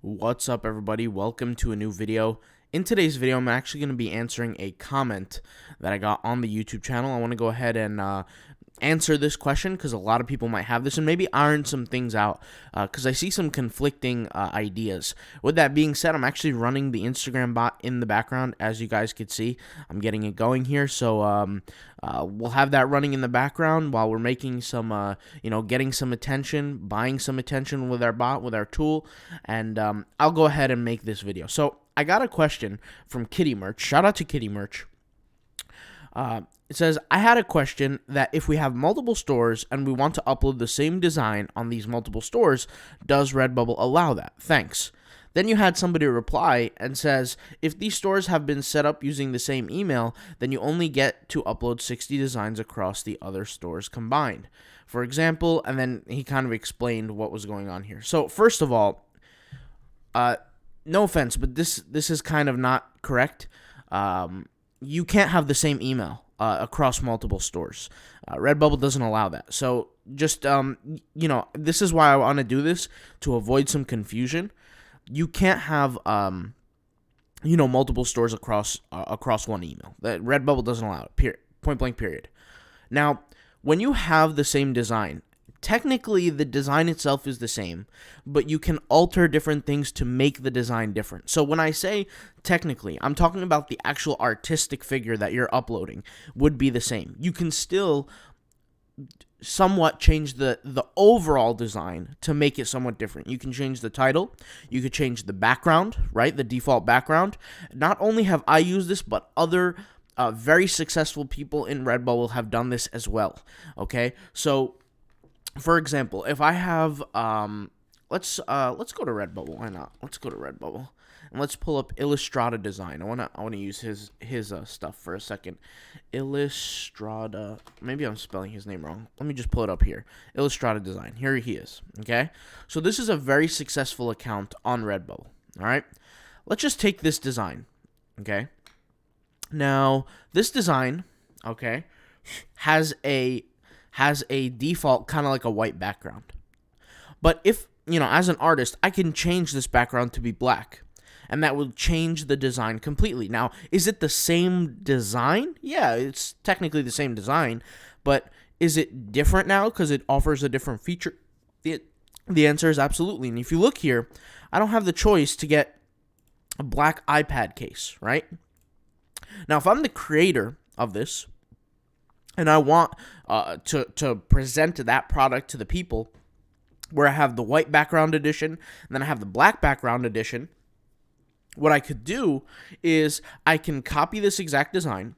What's up, everybody? Welcome to a new video. In today's video, I'm actually going to be answering a comment that I got on the YouTube channel. I want to go ahead and answer this question because a lot of people might have this and maybe iron some things out because I see some conflicting ideas. With that being said, I'm actually running the Instagram bot in the background. As you guys could see, I'm getting it going here. So we'll have that running in the background while we're making some, getting some attention, buying some attention with our bot, with our tool. And I'll go ahead and make this video. So I got a question from Kitty Merch. Shout out to Kitty Merch. It says, I had a question that if we have multiple stores and we want to upload the same design on these multiple stores, does Redbubble allow that? Thanks. Then you had somebody reply and says, if these stores have been set up using the same email, then you only get to upload 60 designs across the other stores combined. For example, and then he kind of explained what was going on here. So first of all, no offense, but this is kind of not correct. You can't have the same email across multiple stores. Redbubble doesn't allow that. So just, this is why I want to do this, to avoid some confusion. You can't have, multiple stores across one email. That Redbubble doesn't allow it, period. Point blank, period. Now, when you have the same design, technically the design itself is the same, but you can alter different things to make the design different. So when I say technically, I'm talking about the actual artistic figure that you're uploading would be the same. You can still somewhat change the overall design to make it somewhat different. You can change the title, you could change the background, right? The default background. Not only have I used this, but other very successful people in Redbubble have done this as well. Okay, so for example, if I have, let's go to Redbubble. Why not? Let's go to Redbubble and let's pull up Illustrata Design. I wanna use his stuff for a second. Illustrata. Maybe I'm spelling his name wrong. Let me just pull it up here. Illustrata Design. Here he is. Okay. So this is a very successful account on Redbubble. All right. Let's just take this design. Okay. Now this design, okay, has a default kind of like a white background. But if, as an artist, I can change this background to be black, and that will change the design completely. Now, is it the same design? Yeah, it's technically the same design, but is it different now because it offers a different feature? The answer is absolutely. And if you look here, I don't have the choice to get a black iPad case, right? Now, if I'm the creator of this, and I want to present that product to the people, where I have the white background edition, and then I have the black background edition, what I could do is I can copy this exact design,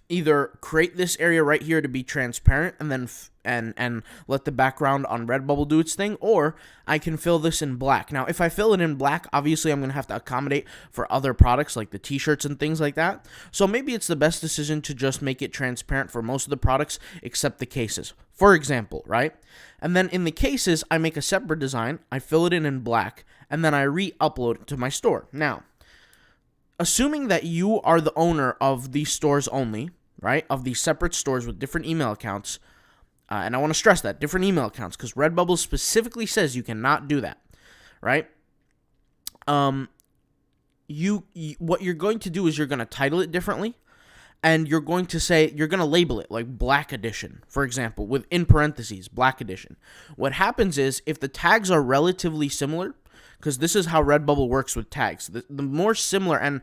either create this area right here to be transparent, and then and let the background on Redbubble do its thing, or I can fill this in black. Now, if I fill it in black, obviously I'm going to have to accommodate for other products like the t-shirts and things like that. So maybe it's the best decision to just make it transparent for most of the products except the cases, for example, right? And then in the cases, I make a separate design, I fill it in black, and then I re-upload it to my store. Now, assuming that you are the owner of these stores only, right, of these separate stores with different email accounts, and I want to stress that, different email accounts, because Redbubble specifically says you cannot do that, right? What you're going to do is you're going to title it differently, and you're going to label it like Black Edition, for example, with in parentheses, Black Edition. What happens is, if the tags are relatively similar, because this is how Redbubble works with tags, the more similar, and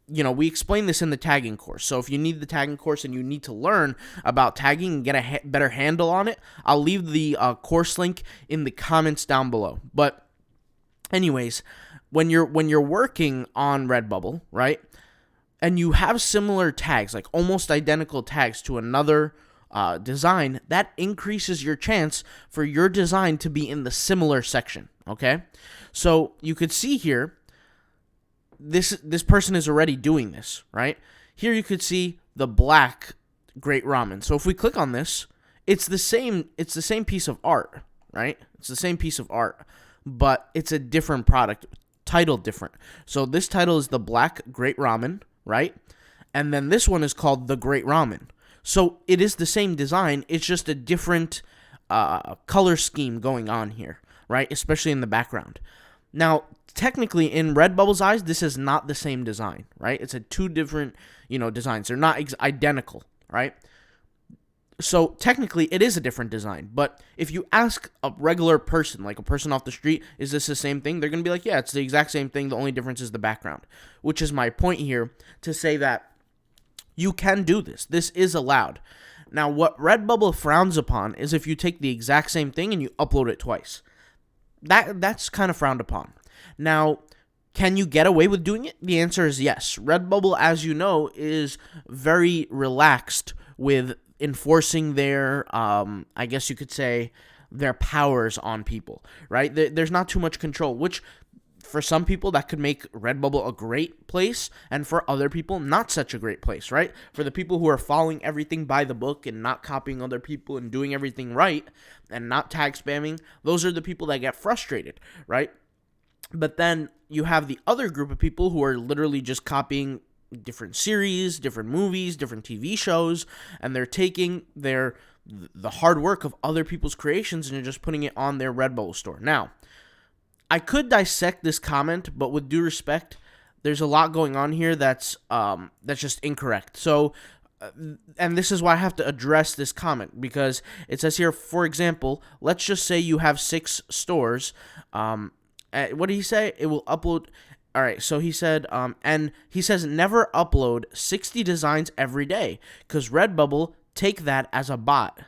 we explain this in the tagging course. So if you need the tagging course and you need to learn about tagging and get a better handle on it, I'll leave the course link in the comments down below. But anyways, when you're working on Redbubble, right, and you have similar tags, like almost identical tags to another design, that increases your chance for your design to be in the similar section. Okay, so you could see here, this person is already doing this, right? Here you could see the black Great Ramen. So if we click on this, it's the same piece of art, right? It's the same piece of art, but it's a different product, title different. So this title is the Black Great Ramen, right? And then this one is called the Great Ramen. So it is the same design, it's just a different color scheme going on here, right? Especially in the background. Now, technically, in Redbubble's eyes, this is not the same design, right? It's a two different, designs. They're not identical, right? So technically, it is a different design. But if you ask a regular person, like a person off the street, is this the same thing? They're going to be like, yeah, it's the exact same thing. The only difference is the background, which is my point here to say that you can do this. This is allowed. Now, what Redbubble frowns upon is if you take the exact same thing and you upload it twice. That's kind of frowned upon. Now, can you get away with doing it? The answer is yes. Redbubble, as you know, is very relaxed with enforcing their, I guess you could say, their powers on people, right? There's not too much control, which for some people that could make Redbubble a great place, and for other people, not such a great place, right? For the people who are following everything by the book and not copying other people and doing everything right and not tag spamming, those are the people that get frustrated, right? But then you have the other group of people who are literally just copying different series, different movies, different TV shows, and they're taking the hard work of other people's creations and they're just putting it on their Redbubble store. Now, I could dissect this comment, but with due respect, there's a lot going on here that's just incorrect. So, and this is why I have to address this comment, because it says here, for example, let's just say you have 6 stores. What did he say? It will upload. All right, so he said, and he says never upload 60 designs every day, because Redbubble take that as a bot.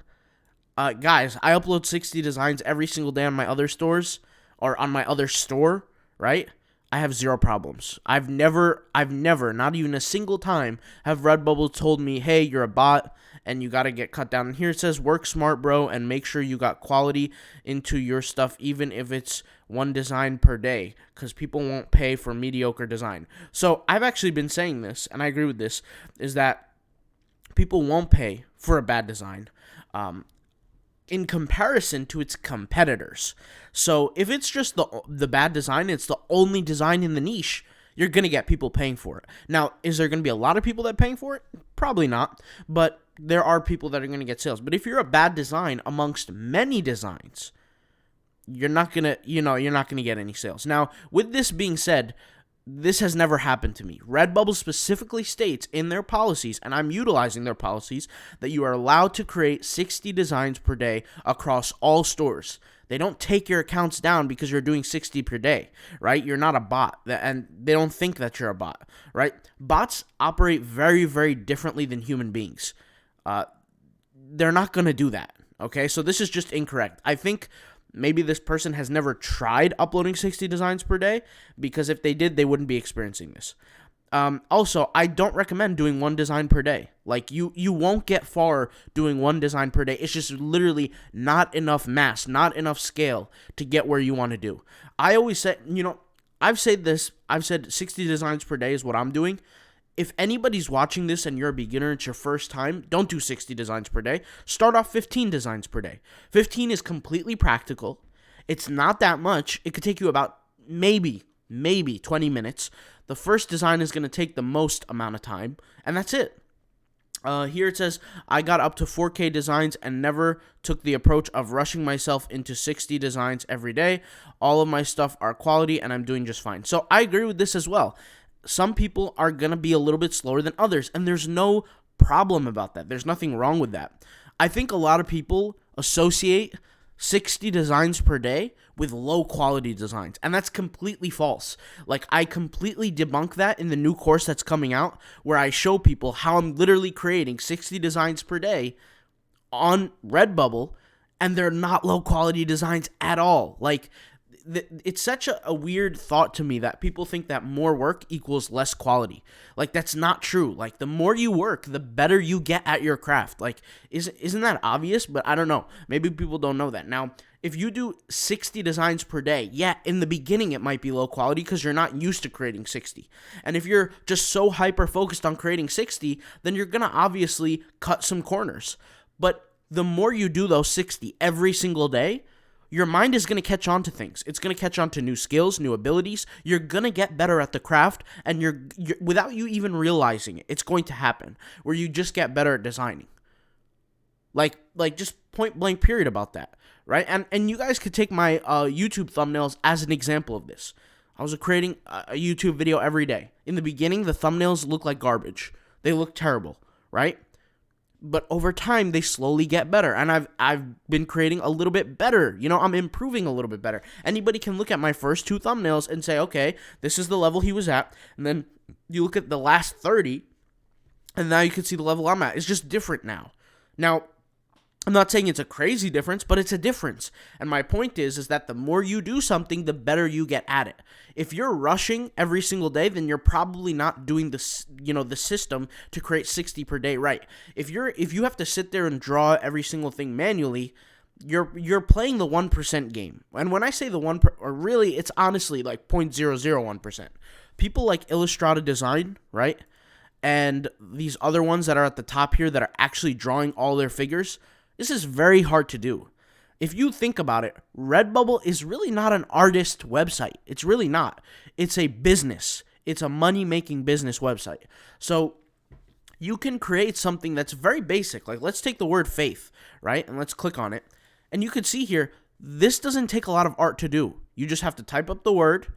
Guys, I upload 60 designs every single day on my other stores, or on my other store, right? I have 0 problems. I've never, not even a single time, have Redbubble told me, hey, you're a bot, and you got to get cut down. And here it says, work smart, bro, and make sure you got quality into your stuff, even if it's 1 design per day, because people won't pay for mediocre design. So I've actually been saying this, and I agree with this, is that people won't pay for a bad design in comparison to its competitors. So if it's just the bad design, it's the only design in the niche, you're going to get people paying for it. Now, is there going to be a lot of people that are paying for it? Probably not, but there are people that are going to get sales. But if you're a bad design amongst many designs, you're not going to get any sales. Now, with this being said, this has never happened to me. Redbubble specifically states in their policies, and I'm utilizing their policies, that you are allowed to create 60 designs per day across all stores. They don't take your accounts down because you're doing 60 per day, right? You're not a bot, and they don't think that you're a bot, right? Bots operate very, very differently than human beings. They're not going to do that, okay? So this is just incorrect. I think maybe this person has never tried uploading 60 designs per day, because if they did, they wouldn't be experiencing this. Also, I don't recommend doing 1 design per day. Like, you won't get far doing 1 design per day. It's just literally not enough mass, not enough scale to get where you want to do. I always say, I've said 60 designs per day is what I'm doing. If anybody's watching this and you're a beginner, it's your first time, don't do 60 designs per day. Start off 15 designs per day. 15 is completely practical. It's not that much. It could take you about maybe 20 minutes. The first design is going to take the most amount of time, and that's it. Here it says, I got up to 4K designs and never took the approach of rushing myself into 60 designs every day. All of my stuff are quality, and I'm doing just fine. So I agree with this as well. Some people are going to be a little bit slower than others, and there's no problem about that. There's nothing wrong with that. I think a lot of people associate 60 designs per day with low quality designs, and that's completely false. Like, I completely debunk that in the new course that's coming out, where I show people how I'm literally creating 60 designs per day on Redbubble, and they're not low quality designs at all. Like, it's such a weird thought to me that people think that more work equals less quality. Like, that's not true. Like, the more you work, the better you get at your craft. Like, isn't that obvious? But I don't know. Maybe people don't know that. Now, if you do 60 designs per day, yeah, in the beginning it might be low quality because you're not used to creating 60. And if you're just so hyper-focused on creating 60, then you're going to obviously cut some corners. But the more you do those 60 every single day, your mind is going to catch on to things. It's going to catch on to new skills, new abilities. You're going to get better at the craft, and you're without you even realizing it, it's going to happen, where you just get better at designing. Like just point blank period about that, right? And you guys could take my YouTube thumbnails as an example of this. I was creating a YouTube video every day. In the beginning, the thumbnails look like garbage. They look terrible, right? But over time, they slowly get better. And I've been creating a little bit better. You know, I'm improving a little bit better. Anybody can look at my first 2 thumbnails and say, okay, this is the level he was at. And then you look at the last 30, and now you can see the level I'm at. It's just different now. Now, I'm not saying it's a crazy difference, but it's a difference. And my point is that the more you do something, the better you get at it. If you're rushing every single day, then you're probably not doing the system to create 60 per day right. If you have to sit there and draw every single thing manually, you're playing the 1% game. And when I say the 1%, or really it's honestly like 0.001%. People like Illustrata Design, right? And these other ones that are at the top here that are actually drawing all their figures, this is very hard to do. If you think about it, Redbubble is really not an artist website. It's really not. It's a business. It's a money-making business website. So you can create something that's very basic. Like, let's take the word faith, right? And let's click on it. And you can see here, this doesn't take a lot of art to do. You just have to type up the word,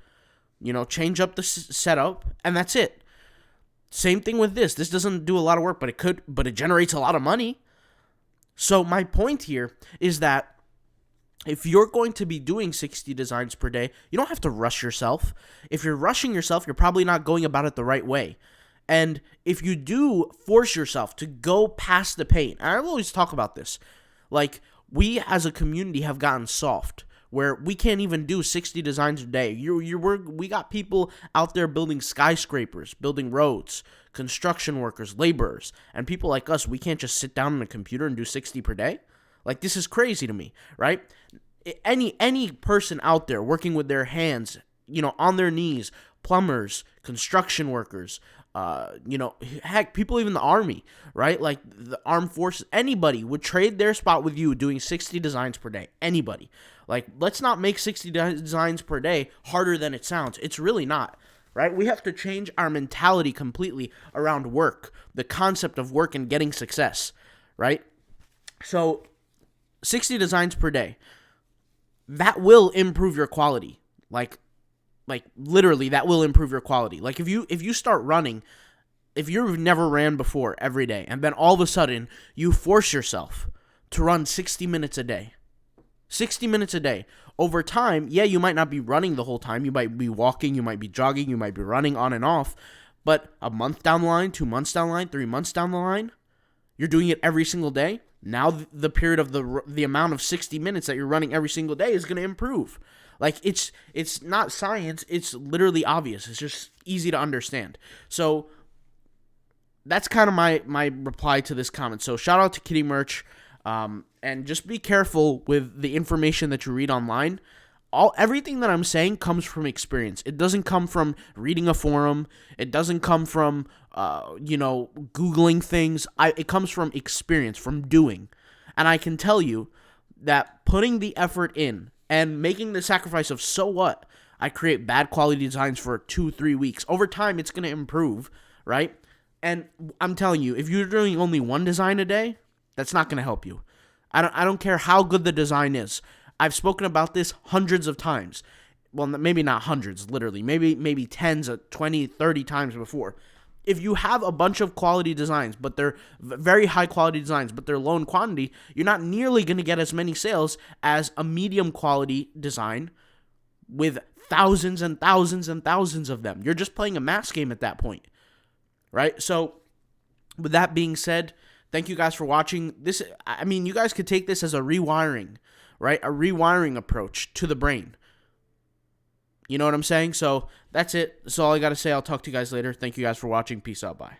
change up the setup, and that's it. Same thing with this. This doesn't do a lot of work, but it generates a lot of money. So my point here is that if you're going to be doing 60 designs per day, you don't have to rush yourself. If you're rushing yourself, you're probably not going about it the right way. And if you do force yourself to go past the pain, and I always talk about this, like, we as a community have gotten soft, where we can't even do 60 designs a day. We got people out there building skyscrapers, building roads, construction workers, laborers, and people like us, we can't just sit down on a computer and do 60 per day. Like, this is crazy to me, right? Any person out there working with their hands, on their knees, plumbers, construction workers, heck, people even the army, right? Like the armed forces, anybody would trade their spot with you doing 60 designs per day. Anybody. Like, let's not make 60 designs per day harder than it sounds. It's really not, right? We have to change our mentality completely around work, the concept of work and getting success, right? So 60 designs per day, that will improve your quality. Like literally, that will improve your quality. Like, if you start running, if you've never ran before every day, and then all of a sudden you force yourself to run 60 minutes a day, 60 minutes a day, over time, yeah, you might not be running the whole time. You might be walking, you might be jogging, you might be running on and off, but a month down the line, 2 months down the line, 3 months down the line, you're doing it every single day. Now the period of the amount of 60 minutes that you're running every single day is going to improve. Like, it's not science, it's literally obvious. It's just easy to understand. So that's kind of my reply to this comment. So shout out to Kitty Merch, and just be careful with the information that you read online. Everything that I'm saying comes from experience. It doesn't come from reading a forum. It doesn't come from Googling things. It comes from experience, from doing. And I can tell you that putting the effort in and making the sacrifice of, so what? I create bad quality designs for 2-3 weeks. Over time, it's going to improve, right? And I'm telling you, if you're doing only one design a day, that's not going to help you. I don't care how good the design is. I've spoken about this hundreds of times. Well, maybe not hundreds, literally. Maybe tens of 20, 30 times before. If you have a bunch of quality designs, but they're very high quality designs, but they're low in quantity, you're not nearly going to get as many sales as a medium quality design with thousands and thousands and thousands of them. You're just playing a mass game at that point, right? So with that being said, thank you guys for watching. You guys could take this as a rewiring, right? A rewiring approach to the brain. You know what I'm saying? So that's it. That's all I got to say. I'll talk to you guys later. Thank you guys for watching. Peace out. Bye.